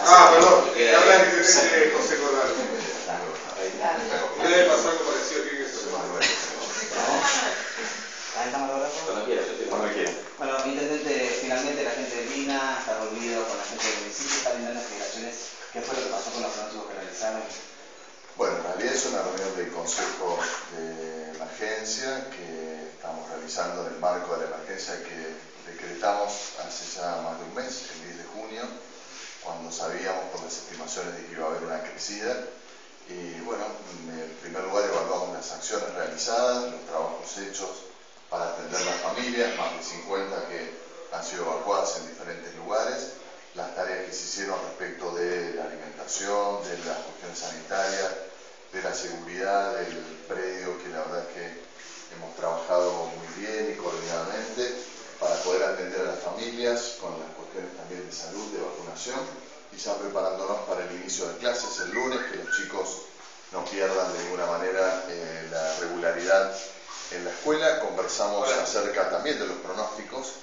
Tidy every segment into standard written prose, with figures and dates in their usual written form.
Perdón, habla que tenés José Corral. Debe pasar algo parecido aquí que se Bueno, intendente, finalmente la gente de Lina está reunido con la gente del municipio, está brindando explicaciones. ¿Qué fue lo que pasó con los pronósticos que realizaron? Bueno, en realidad es una reunión del Consejo de Emergencia que estamos realizando en el marco de la emergencia que decretamos hace ya más de un mes, el 10 de junio, cuando sabíamos por las estimaciones de que iba a haber una crecida. Y bueno, en primer lugar evaluamos las acciones realizadas, los trabajos hechos para atender a las familias, más de 50 que han sido evacuadas en diferentes lugares, las tareas que se hicieron respecto de la alimentación, de las cuestiones sanitarias, de la seguridad del predio, que la verdad es que hemos trabajado muy bien y coordinadamente para poder atender a las familias con las cuestiones también de salud, de vacunación, y ya preparándonos para el inicio de clases el lunes, que los chicos no pierdan de ninguna manera la regularidad en la escuela. Conversamos acerca también de los pronósticos,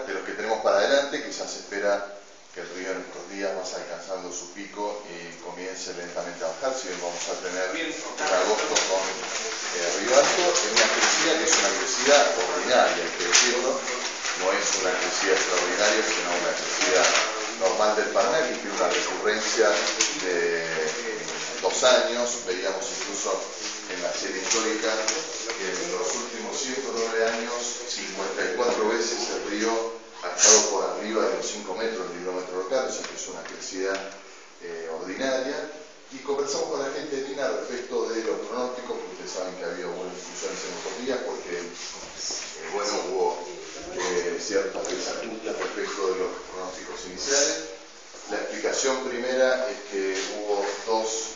de los que tenemos para adelante, que ya se espera que el río en estos días vaya alcanzando su pico y comience lentamente a bajar. Si bien vamos a tener en agosto con Río Alto, en una crecida que es una crecida ordinaria, hay que decirlo, no es una crecida extraordinaria, sino una crecida normal del Paraná, que tiene una recurrencia de 2 años. Veíamos incluso en la serie histórica que en los últimos 109 años 54 veces el río ha estado por arriba de los 5 metros del hidrómetro local, o sea que es una crecida ordinaria. Y conversamos con la gente de Lina respecto de los pronósticos, porque ustedes saben que ha habido buenas discusiones en estos días, porque hubo ciertas desajustes respecto de los pronósticos iniciales. La explicación primera es que hubo 2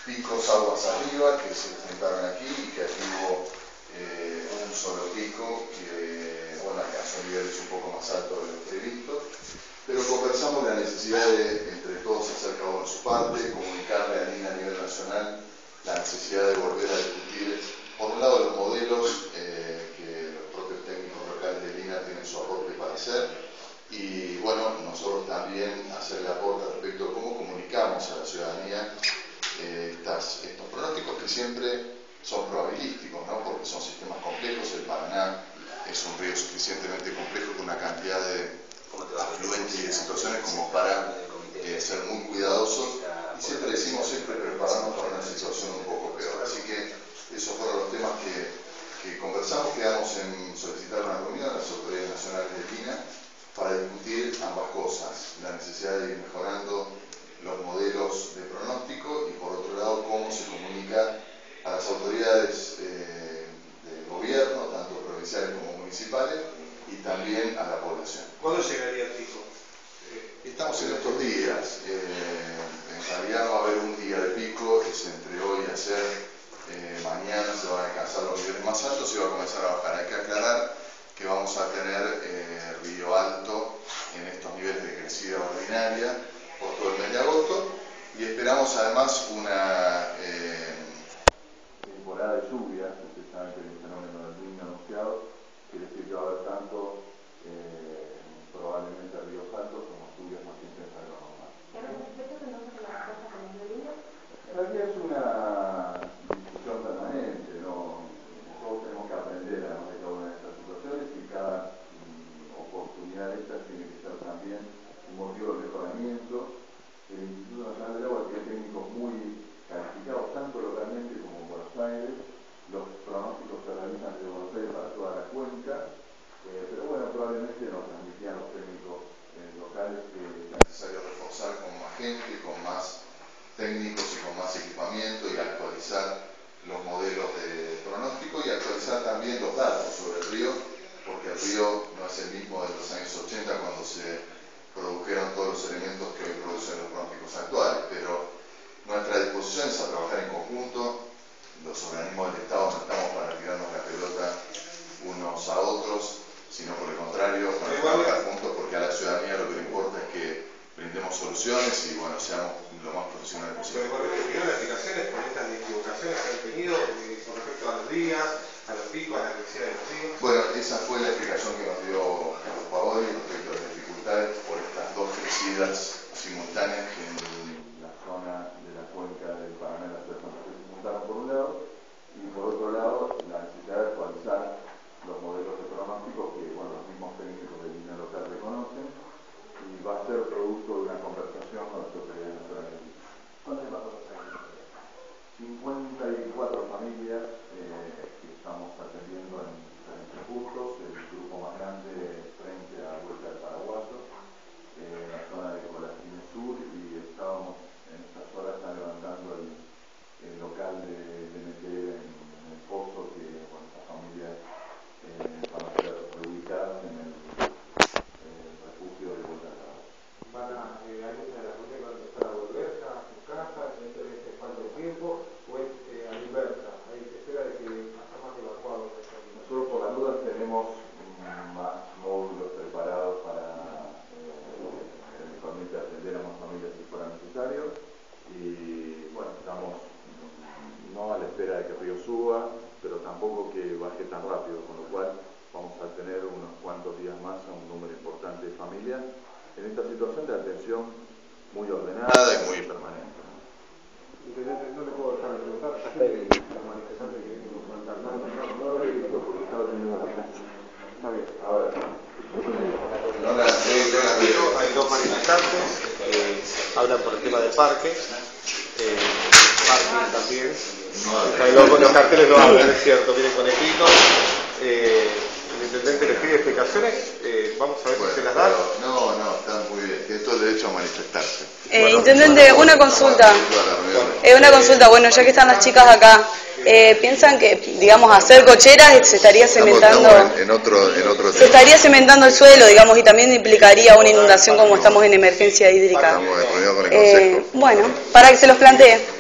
picos aguas arriba que se juntaron aquí y que aquí hubo un solo pico que alcanzó niveles un poco más altos de lo previsto, pero conversamos la necesidad de entre todos hacer cada uno su parte, comunicarle a Lina a nivel nacional la necesidad de volver a discutir por un lado los modelos que los propios técnicos locales de Lina tienen su aporte para hacer, y bueno, nosotros también hacer el aporte respecto de cómo comunicamos a la ciudadanía estos pronósticos que siempre son probabilísticos, ¿no? Porque son sistemas complejos. El Paraná es un río suficientemente complejo con una cantidad de afluentes y de situaciones como para ser muy cuidadosos, y siempre decimos prepararnos para una situación un poco peor. Así que esos fueron los temas que conversamos. Quedamos en solicitar una reunión a las autoridades nacionales de Lina para discutir ambas cosas: la necesidad de ir mejorando los modelos de pronóstico y por otro lado cómo se comunica a las autoridades del gobierno, tanto provinciales como municipales, y también a la población. ¿Cuándo llegaría el pico? Estamos en estos días. En realidad no va a haber un día de pico, es entre hoy y ayer. Mañana se van a alcanzar los niveles más altos y va a comenzar a bajar. Hay que aclarar que vamos a tener Río Alto en estos niveles de crecida ordinaria por todo el mes de agosto, y esperamos además una temporada de lluvias. Ustedes saben que hay un fenómeno del Niño anunciado, quiere decir que va a haber tanto probablemente ríos altos como lluvias más intensas de lo normal. ¿Qué respeto entonces con la respuesta con el niño? En realidad es una discusión permanente, ¿no? Todos tenemos que aprender a de cada una de estas situaciones, y cada oportunidad de estas tiene que ser también un motivo de mejoramiento. El Instituto Nacional del Agua tiene técnicos muy calificados, tanto localmente como en Buenos Aires. Los pronósticos se realizan desde Buenos Aires para toda la cuenca, pero bueno, probablemente nos transmitían los técnicos locales que es necesario reforzar con más gente, con más técnicos y con más equipamiento, y actualizar los modelos de pronóstico y actualizar también los datos sobre el río, porque el río no es el mismo de los años 80 cuando se produjeron todos los elementos que hoy producen los pronósticos actuales. Pero nuestra disposición es a trabajar en conjunto. Los organismos del Estado no estamos para tirarnos la pelota unos a otros, sino por el contrario, para trabajar juntos, porque a la ciudadanía lo que le importa es que brindemos soluciones y bueno, seamos lo más profesionales posible. Pero ¿tienen explicaciones por estas equivocaciones que han tenido con respecto a los días, a los picos, a la crecida de los ríos? Bueno, esa fue la explicación que nos dio Carlos Pavoni respecto a las dificultades por estas 2 crecidas crecidas simultáneas que en la zona de la cuenca del Paraná y la ciudad de Santa Fe se juntaron por un lado, y por otro lado la necesidad de actualizar los modelos de pronóstico que bueno, los mismos técnicos del INA local reconocen, y va a ser producto de una conversación con las autoridades nacionales. ¿Cuántos departamentos hay? 54 familias que estamos atendiendo en diferentes puntos, el grupo más grande frente a Vuelta del Paraguaso, en la zona de Colatina Sur, y estábamos en estas horas ya levantando el local de DNT en el Pozo, que bueno, las familias van a ser reubicadas en el refugio de Vuelta del Paraguaso. ¿Hay muchas de las familias que van a empezar a volverse a sus casas en este falta de tiempo, o es a la inversa? Hay que espera de que haya más evacuados. Nosotros por las dudas tenemos más módulos preparados para eventualmente atender a más familias si fuera necesario, y bueno, estamos no a la espera de que el río suba, pero tampoco que baje tan rápido, con lo cual vamos a tener unos cuantos días más a un número importante de familias en esta situación de atención muy ordenada y muy permanente. No le puedo dejar de preguntar, los manifestantes que vienen a comentar. No lo he visto porque estaba teniendo la prensa. Está bien. A ver. Hay dos manifestantes, hablan por el tema del parque, parking también. Los carteles no hablan, es cierto, vienen con equitos. El intendente les pide explicaciones, vamos a ver si se las dan. No, están muy bien, tiene todo el derecho a manifestarse. Intendente, una consulta. Una consulta, bueno, ya que están las chicas acá, ¿piensan que, digamos, hacer cocheras se estaría cementando? Se estaría cementando el suelo, digamos, y también implicaría una inundación como estamos en emergencia hídrica. Estamos en reunión con el Consejo. Bueno, para que se los plantee.